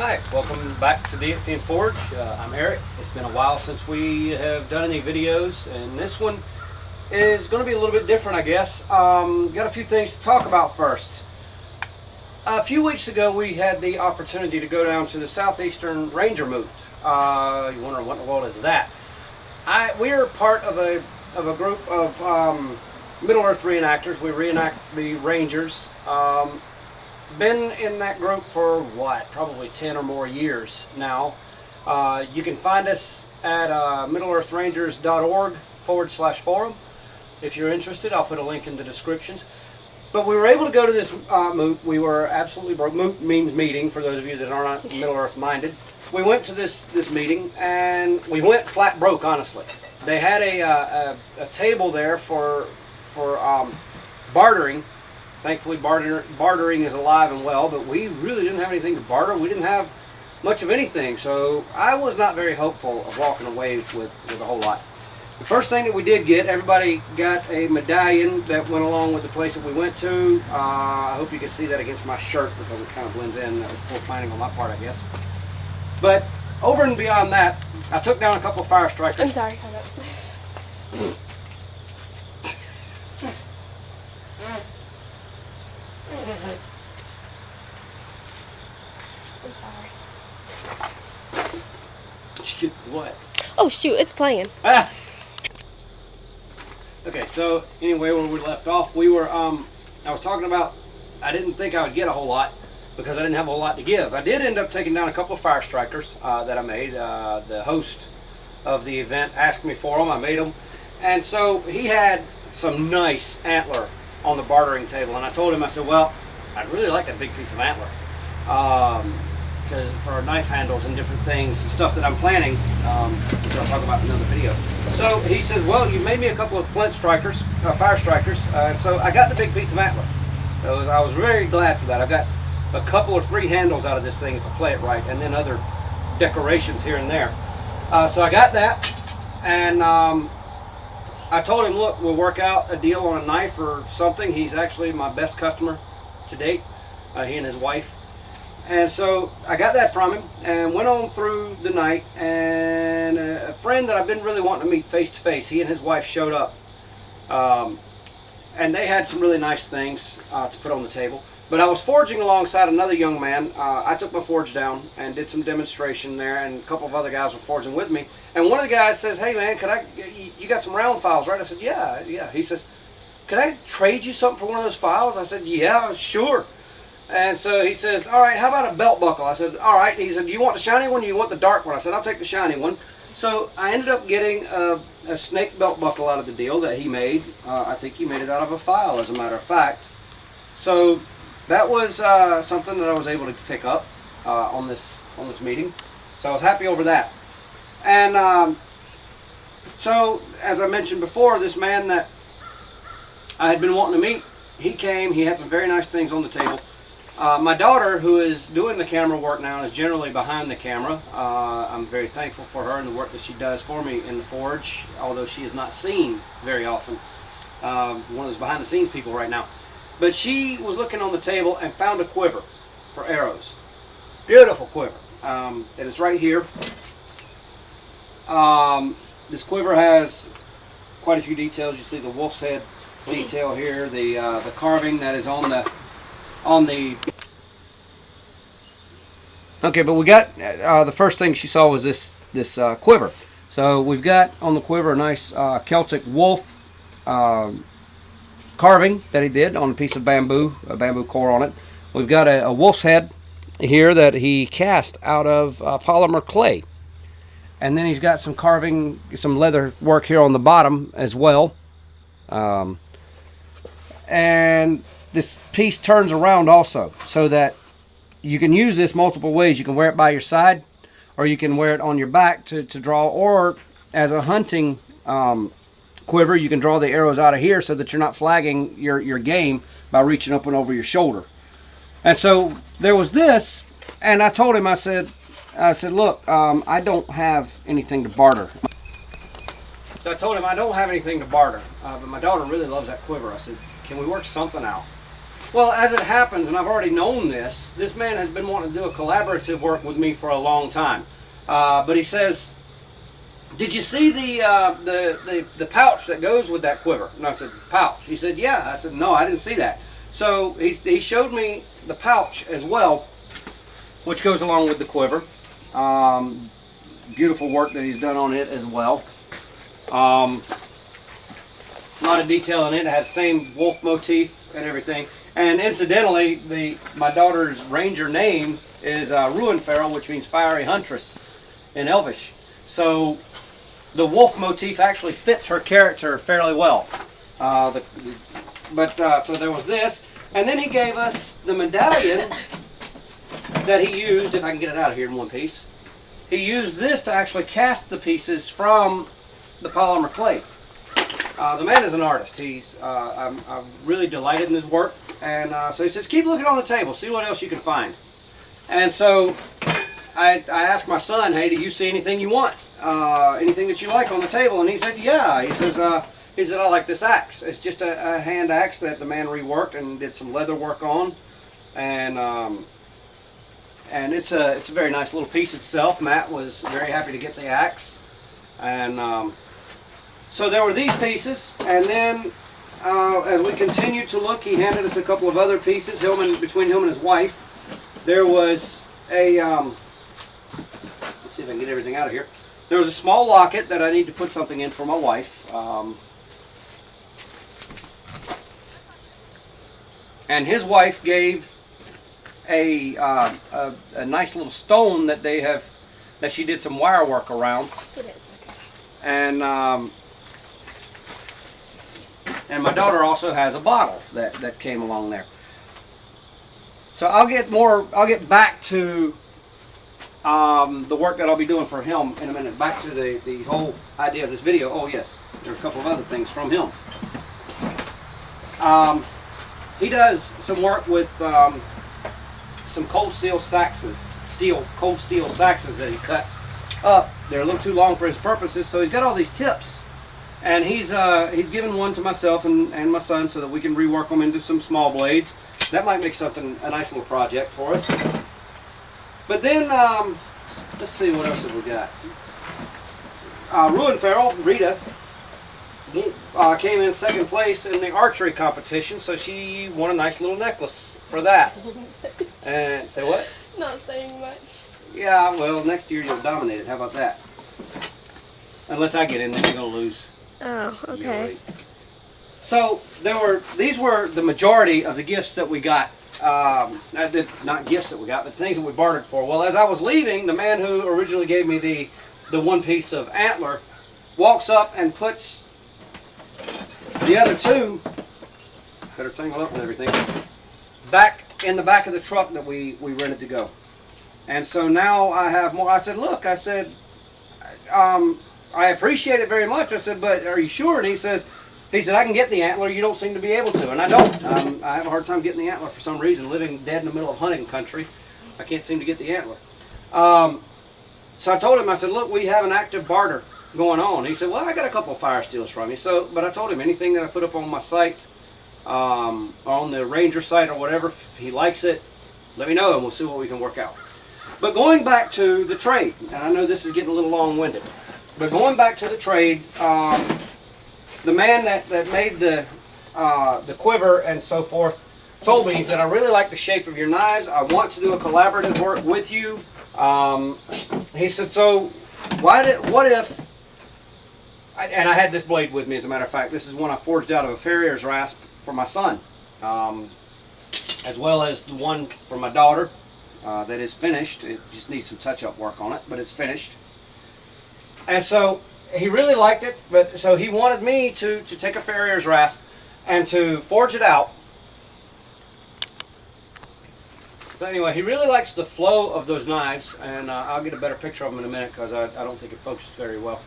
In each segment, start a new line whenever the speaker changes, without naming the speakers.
Hi, welcome back to the Empty and Forge. I'm Eric. It's been a while since we have done any videos, and this one is going to be a little bit different, I guess. Got a few things to talk about first. A few weeks ago, we had the opportunity to go down to the Southeastern Ranger Moot. You wonder what in the world is that? We are part of a group of Middle Earth reenactors. We reenact the Rangers. Been in that group for probably 10 or more years now. You can find us at middleearthrangers.org/forum. If you're interested, I'll put a link in the descriptions. But we were able to go to this moot. We were absolutely broke. Moot means meeting, for those of you that are not Middle Earth minded. We went to this meeting, and we went flat broke, honestly. They had a table there for bartering. Thankfully, bartering is alive and well, but we really didn't have anything to barter. We didn't have much of anything, so I was not very hopeful of walking away with a whole lot. The first thing that we did get, everybody got a medallion that went along with the place that we went to. I hope you can see that against my shirt because it kind of blends in. That was poor planning on my part, I guess. But over and beyond that, I took down a couple of fire strikers.
I'm sorry, hold up. I'm sorry.
What?
Oh shoot, it's playing.
Ah. Okay, so anyway, when we left off, we were, I was talking about, I didn't think I would get a whole lot because I didn't have a whole lot to give. I did end up taking down a couple of fire strikers that I made. The host of the event asked me for them. I made them. And so he had some nice antler on the bartering table. And I told him, I said, well, I'd really like a big piece of antler. Because for knife handles and different things and stuff that I'm planning, which I'll talk about in another video. So he said, well, you made me a couple of flint strikers, fire strikers, so I got the big piece of antler. So I was very glad for that. I got a couple or three handles out of this thing if I play it right, and then other decorations here and there. So I got that, and I told him, look, we'll work out a deal on a knife or something. He's actually my best customer to date, he and his wife. And so I got that from him and went on through the night, and a friend that I've been really wanting to meet face to face, he and his wife showed up. And they had some really nice things to put on the table. But I was forging alongside another young man. I took my forge down and did some demonstration there, and a couple of other guys were forging with me. And one of the guys says, hey man, you got some round files, right? I said, yeah. He says, could I trade you something for one of those files? I said, yeah, sure. And so he says, all right, how about a belt buckle? I said, all right. He said, do you want the shiny one or you want the dark one? I said, I'll take the shiny one. So I ended up getting a snake belt buckle out of the deal that he made. I think he made it out of a file, as a matter of fact. So that was something that I was able to pick up on this meeting. So I was happy over that. And so, as I mentioned before, this man that I had been wanting to meet, he came. He had some very nice things on the table. My daughter, who is doing the camera work now, is generally behind the camera. I'm very thankful for her and the work that she does for me in the forge, although she is not seen very often. One of those behind the scenes people right now. But she was looking on the table and found a quiver for arrows. Beautiful quiver. And it's right here. This quiver has quite a few details. You see the wolf's head detail here, the carving that is on the okay, but we got the first thing she saw was this quiver. So we've got on the quiver a nice Celtic wolf carving that he did on a piece of bamboo, a bamboo core on it. We've got a wolf's head here that he cast out of polymer clay, and then he's got some carving, some leather work here on the bottom as well. And this piece turns around also, so that you can use this multiple ways. You can wear it by your side, or you can wear it on your back to draw, or as a hunting quiver, you can draw the arrows out of here so that you're not flagging your game by reaching up and over your shoulder. And so there was this, and I told him, I said, look, I don't have anything to barter. So I told him I don't have anything to barter, but my daughter really loves that quiver. I said, can we work something out? Well, as it happens, and I've already known this man has been wanting to do a collaborative work with me for a long time. But he says, "Did you see the pouch that goes with that quiver?" And I said, "Pouch?" He said, "Yeah." I said, "No, I didn't see that." So he showed me the pouch as well, which goes along with the quiver. Beautiful work that he's done on it as well. A lot of detail in it. It has the same wolf motif and everything. And incidentally, my daughter's ranger name is Ruinferrell, which means fiery huntress in Elvish. So the wolf motif actually fits her character fairly well. So there was this, and then he gave us the medallion that he used. If I can get it out of here in one piece, he used this to actually cast the pieces from the polymer clay. The man is an artist. I'm really delighted in his work, and so he says, "Keep looking on the table, see what else you can find." And so I asked my son, "Hey, do you see anything you want? Anything that you like on the table?" And he said, "Yeah." He said, "I like this axe. It's just a hand axe that the man reworked and did some leather work on, and it's a very nice little piece itself." Matt was very happy to get the axe, and so there were these pieces, and then as we continued to look, he handed us a couple of other pieces. Between him and his wife, there was a let's see if I can get everything out of here. There was a small locket that I need to put something in for my wife. And his wife gave a nice little stone that she did some wire work around.
It is, okay.
And my daughter also has a bottle that came along there. So I'll get back to the work that I'll be doing for him in a minute. Back to the whole idea of this video. Oh yes, there are a couple of other things from him. He does some work with some cold steel saxes that he cuts up. They're a little too long for his purposes, so he's got all these tips. And he's given one to myself and my son so that we can rework them into some small blades. That might make a nice little project for us. But then, let's see, what else have we got? Ruinferrell, Rita, came in second place in the archery competition, so she won a nice little necklace for that. And say what?
Not saying much.
Yeah, well, next year you'll dominate it. How about that? Unless I get in, then you're gonna lose.
Oh, okay.
So these were the majority of the gifts that we got. Not gifts that we got, but things that we bartered for. Well, as I was leaving, the man who originally gave me the one piece of antler walks up and puts the other two, better tangle up with everything, back in the back of the truck that we rented to go. And so now I have more. I said, "Look," I said, "I appreciate it very much." I said, "But are you sure?" And he said, "I can get the antler. You don't seem to be able to." And I don't. I have a hard time getting the antler for some reason. Living dead in the middle of hunting country, I can't seem to get the antler. So I told him, I said, "Look, we have an active barter going on." He said, "Well, I got a couple of fire steels from you." But I told him anything that I put up on my site, on the ranger site or whatever, if he likes it, let me know and we'll see what we can work out. But going back to the trade, and I know this is getting a little long-winded, but going back to the trade, the man that made the quiver and so forth told me, he said, "I really like the shape of your knives. I want to do a collaborative work with you." He said, "So what if," and I had this blade with me, as a matter of fact. This is one I forged out of a farrier's rasp for my son, as well as the one for my daughter that is finished. It just needs some touch-up work on it, but it's finished. And so he really liked it, so he wanted me to take a farrier's rasp and to forge it out. So anyway, he really likes the flow of those knives, and I'll get a better picture of them in a minute because I don't think it focuses very well.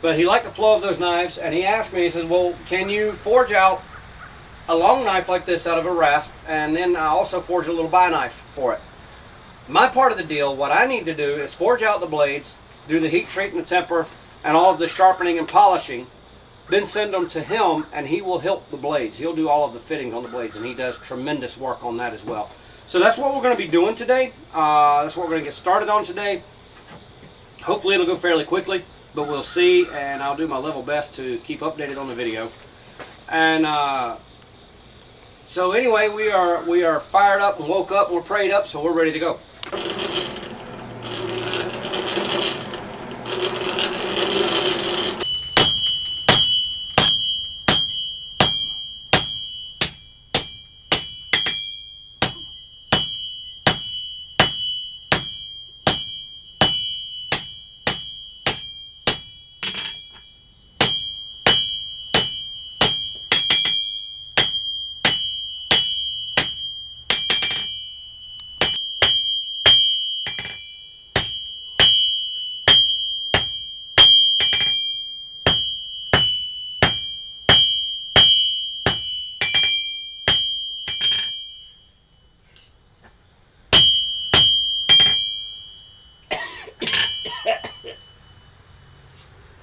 But he liked the flow of those knives, and he asked me, he says, "Well, can you forge out a long knife like this out of a rasp, and then I also forge a little by knife for it?" My part of the deal, what I need to do is forge out the blades, do the heat treat and the temper, and all of the sharpening and polishing, then send them to him, and he will help the blades. He'll do all of the fittings on the blades, and he does tremendous work on that as well. So that's what we're going to be doing today. That's what we're going to get started on today. Hopefully it'll go fairly quickly, but we'll see, and I'll do my level best to keep updated on the video. And so anyway, we are fired up and woke up and we're prayed up, so we're ready to go.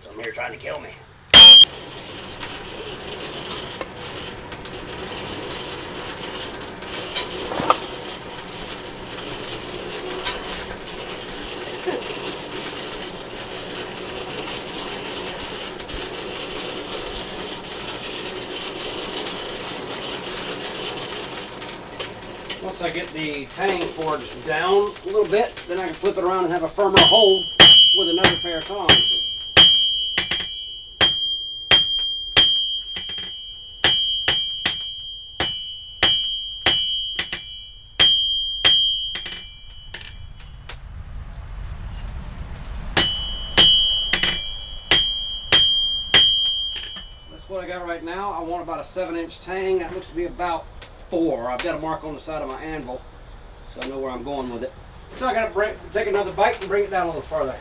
Some here trying to kill me. Once I get the tang forged down a little bit, then I can flip it around and have a firmer hold with another pair of tongs. That's what I got right now. I want about a 7-inch tang. That looks to be about 4. I've got a mark on the side of my anvil, so I know where I'm going with it. So I got to take another bite and bring it down a little further.